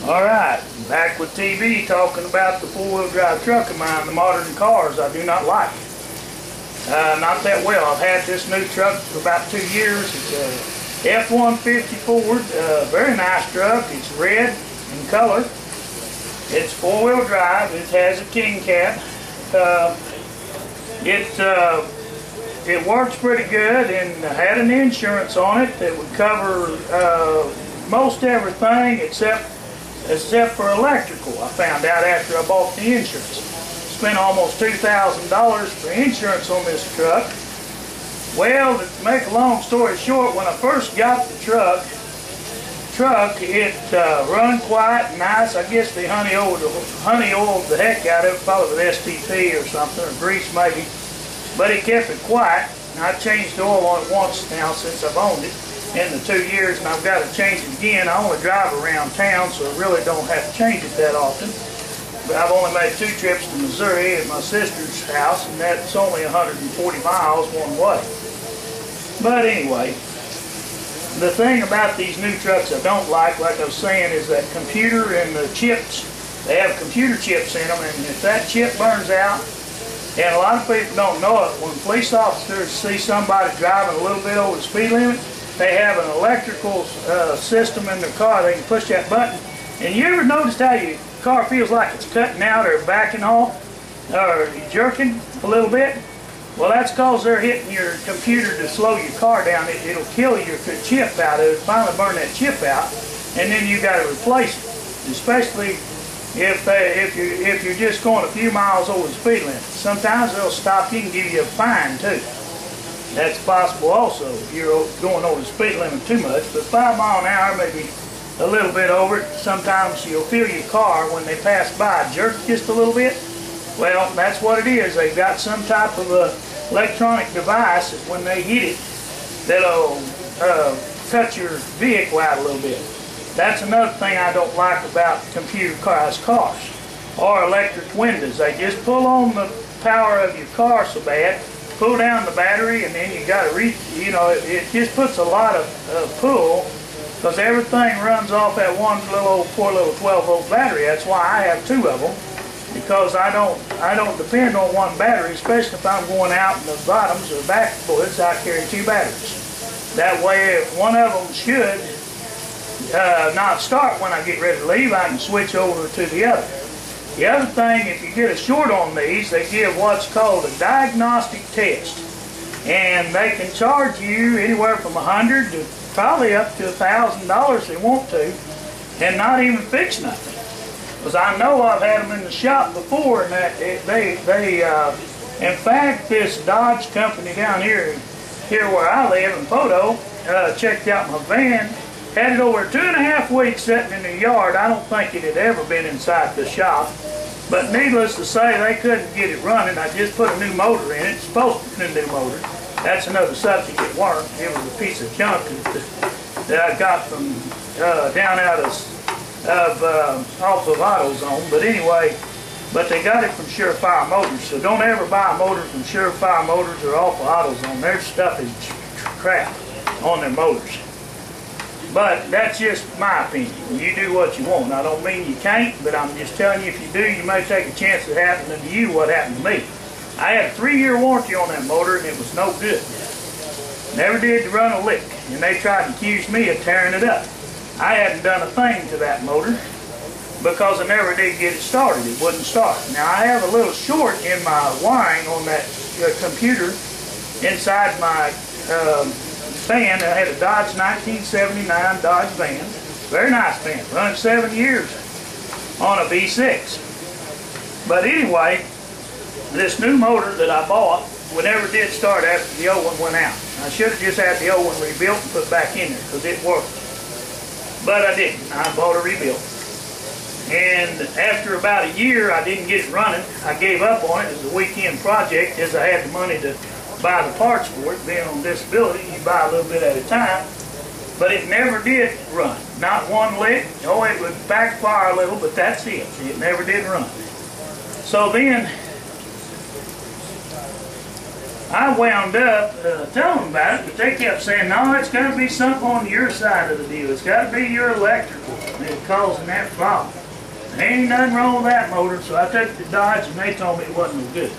Alright, back with TV talking about the four-wheel drive truck of mine, the modern cars I do not like. Not that well. I've had this new truck for about 2 years. It's a F-150 Ford, very nice truck. It's red in color. It's four-wheel drive. It has a king cab. It works pretty good, and had an insurance on it that would cover most everything except for electrical. I found out after I bought the insurance. Spent almost $2,000 for insurance on this truck. Well, to make a long story short, when I first got the truck, it run quite nice. I guess they honey oiled the heck out of it, probably with STP or something, or grease maybe. But it kept it quiet. I've changed the oil on it once now since I've owned it in the 2 years, and I've got to change it again. I only drive around town, so I really don't have to change it that often. But I've only made 2 trips to Missouri at my sister's house, and that's only 140 miles one way. But anyway, the thing about these new trucks I don't like I was saying, is that computer and the chips. They have computer chips in them, and if that chip burns out, and a lot of people don't know it, when police officers see somebody driving a little bit over the speed limit, they have an electrical system in their car. They can push that button. And you ever noticed how your car feels like it's cutting out or backing off or jerking a little bit? Well, that's because they're hitting your computer to slow your car down. It'll kill your chip out. It'll finally burn that chip out, and then you got to replace it. Especially if you're just going a few miles over the speed limit. Sometimes they'll stop you and give you a fine too. That's possible also if you're going over the speed limit too much. But 5 miles an hour, maybe a little bit over it. Sometimes you'll feel your car when they pass by jerk just a little bit. Well, that's what it is. They've got some type of electronic device that when they hit it, that'll cut your vehicle out a little bit. That's another thing I don't like about computerized cars or electric windows. They just pull on the power of your car so bad, pull down the battery, and then you got to reach. You know, it just puts a lot of pull, because everything runs off that one poor little 12-volt battery. That's why I have 2 of them, because I don't depend on one battery, especially if I'm going out in the bottoms or backwoods. I carry 2 batteries. That way, if one of them should not start when I get ready to leave, I can switch over to the other. The other thing, if you get a short on these, they give what's called a diagnostic test, and they can charge you anywhere from $100 to probably up to $1,000 if they want to, and not even fix nothing. Because I know I've had them in the shop before, and that in fact, this Dodge company down here where I live in Poto, checked out my van. Had it over 2.5 weeks sitting in the yard. I don't think it had ever been inside the shop. But needless to say, they couldn't get it running. I just put a new motor in it. It's supposed to be a new motor. That's another subject. It weren't. It was a piece of junk that I got from down out off of AutoZone. But anyway, they got it from Surefire Motors. So don't ever buy a motor from Surefire Motors or off of AutoZone. Their stuff is crap on their motors. But that's just my opinion. You do what you want. I don't mean you can't, but I'm just telling you, if you do, you may take a chance of happening to you what happened to me. I had a 3-year warranty on that motor, and it was no good. Never did run a lick, and they tried to accuse me of tearing it up. I hadn't done a thing to that motor because I never did get it started. It wouldn't start. Now, I have a little short in my wiring on that computer inside my van. I had a Dodge 1979 Dodge van. Very nice van. Run 7 years on a V6. But anyway, this new motor that I bought never did start after the old one went out. I should have just had the old one rebuilt and put back in there because it worked. But I didn't. I bought a rebuilt. And after about a year, I didn't get it running. I gave up on it. It was a weekend project as I had the money to buy the parts for it. Being on disability, you buy a little bit at a time. But it never did run. Not one lick. Oh, it would backfire a little, but that's it. It never did run. So then, I wound up telling them about it, but they kept saying, no, it's got to be something on your side of the deal. It's got to be your electrical that's causing that problem. There ain't nothing wrong with that motor, so I took it to Dodge, and they told me it wasn't no good.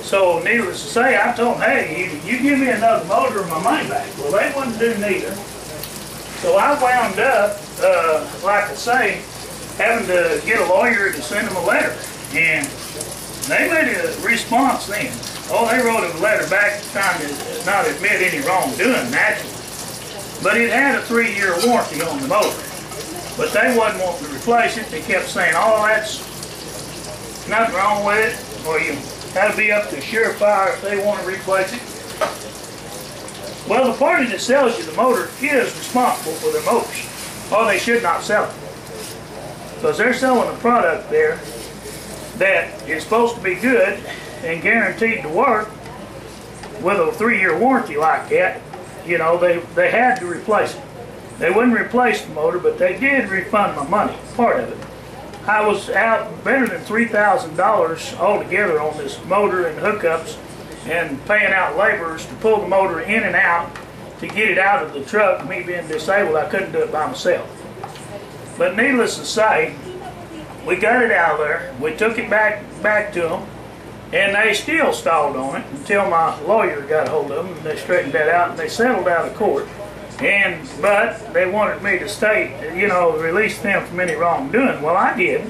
So needless to say, I told them, hey, you give me another motor or my money back. Well, they wouldn't do neither. So I wound up, like I say, having to get a lawyer to send them a letter. And they made a response then. Oh, they wrote a letter back trying to not admit any wrongdoing, naturally. But it had a 3-year warranty on the motor. But they wasn't wanting to replace it. They kept saying, oh, that's nothing wrong with it. Or you got to be up to Surefire if they want to replace it. Well, the party that sells you the motor is responsible for their motors. Or they should not sell it. Because they're selling a product there that is supposed to be good and guaranteed to work with a 3-year warranty like that. You know, they had to replace it. They wouldn't replace the motor, but they did refund my money, part of it. I was out better than $3,000 altogether on this motor and hookups and paying out laborers to pull the motor in and out to get it out of the truck. Me being disabled, I couldn't do it by myself. But needless to say, we got it out of there. We took it back to them, and they still stalled on it until my lawyer got a hold of them, and they straightened that out, and they settled out of court. But they wanted me to state, you know, release them from any wrongdoing. Well, I did,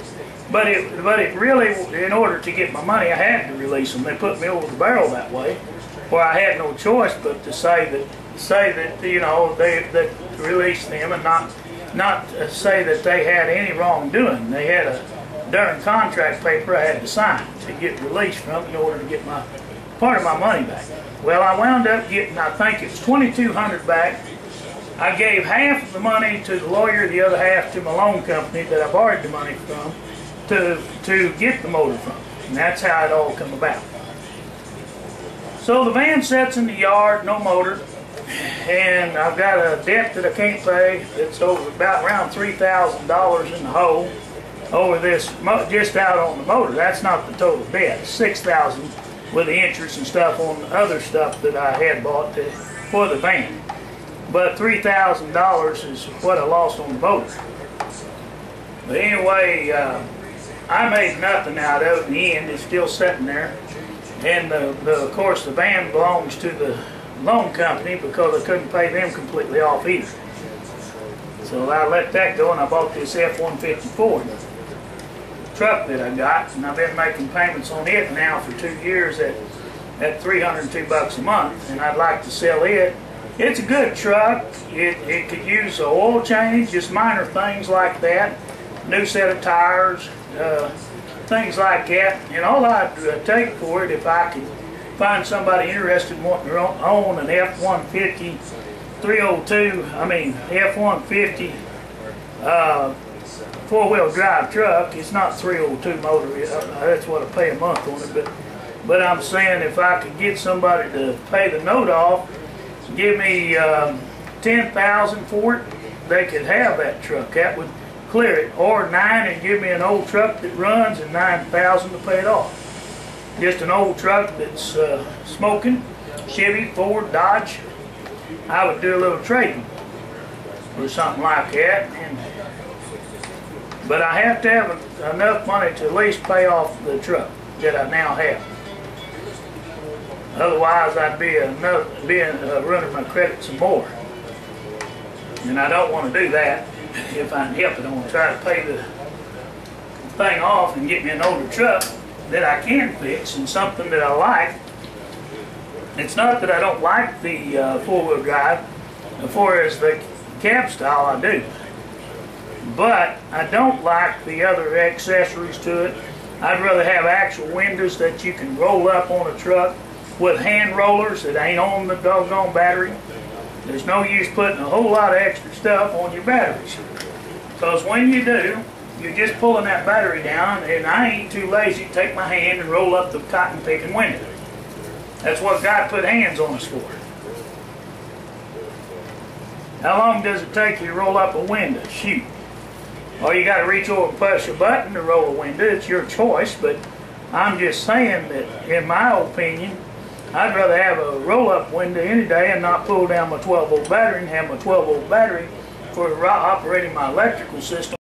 but it really, in order to get my money, I had to release them. They put me over the barrel that way, where I had no choice but to say that you know, they released them and not say that they had any wrongdoing. They had a darn contract paper I had to sign to get released from in order to get my part of my money back. Well, I wound up getting, I think it was $2,200 back. I gave half of the money to the lawyer, the other half to my loan company that I borrowed the money from to get the motor from. And that's how it all come about. So the van sits in the yard, no motor, and I've got a debt that I can't pay. It's over about around $3,000 in the hole over this, just out on the motor. That's not the total debt. $6,000 with the interest and stuff on the other stuff that I had bought for the van. But $3,000 is what I lost on the motor. But anyway, I made nothing out of it in the end. It's still sitting there. And of course the van belongs to the loan company because I couldn't pay them completely off either. So I let that go, and I bought this F-154 truck that I got, and I've been making payments on it now for 2 years at $302 a month, and I'd like to sell it. It's a good truck. It could use an oil change, just minor things like that, new set of tires, things like that. And all I'd take for it, if I could find somebody interested in wanting to own an F-150 F-150 four-wheel drive truck. It's not 302 motor. That's what I pay a month on it. But I'm saying if I could get somebody to pay the note off, give me $10,000 for it, they could have that truck. That would clear it. Or $9,000 and give me an old truck that runs, and $9,000 to pay it off. Just an old truck that's smoking, Chevy, Ford, Dodge. I would do a little trading or something like that. But I have to have enough money to at least pay off the truck that I now have. Otherwise, I'd be running my credit some more. And I don't want to do that. If I can help it, I want to try to pay the thing off and get me an older truck that I can fix and something that I like. It's not that I don't like the four-wheel drive. As far as the cab style, I do. But I don't like the other accessories to it. I'd rather have actual windows that you can roll up on a truck with hand rollers that ain't on the doggone battery. There's no use putting a whole lot of extra stuff on your batteries. Because when you do, you're just pulling that battery down, and I ain't too lazy to take my hand and roll up the cotton picking window. That's what God put hands on us for. How long does it take you to roll up a window? Shoot. Or you got to reach over and push a button to roll a window. It's your choice, but I'm just saying that, in my opinion, I'd rather have a roll-up window any day and not pull down my 12-volt battery and have my 12-volt battery for operating my electrical system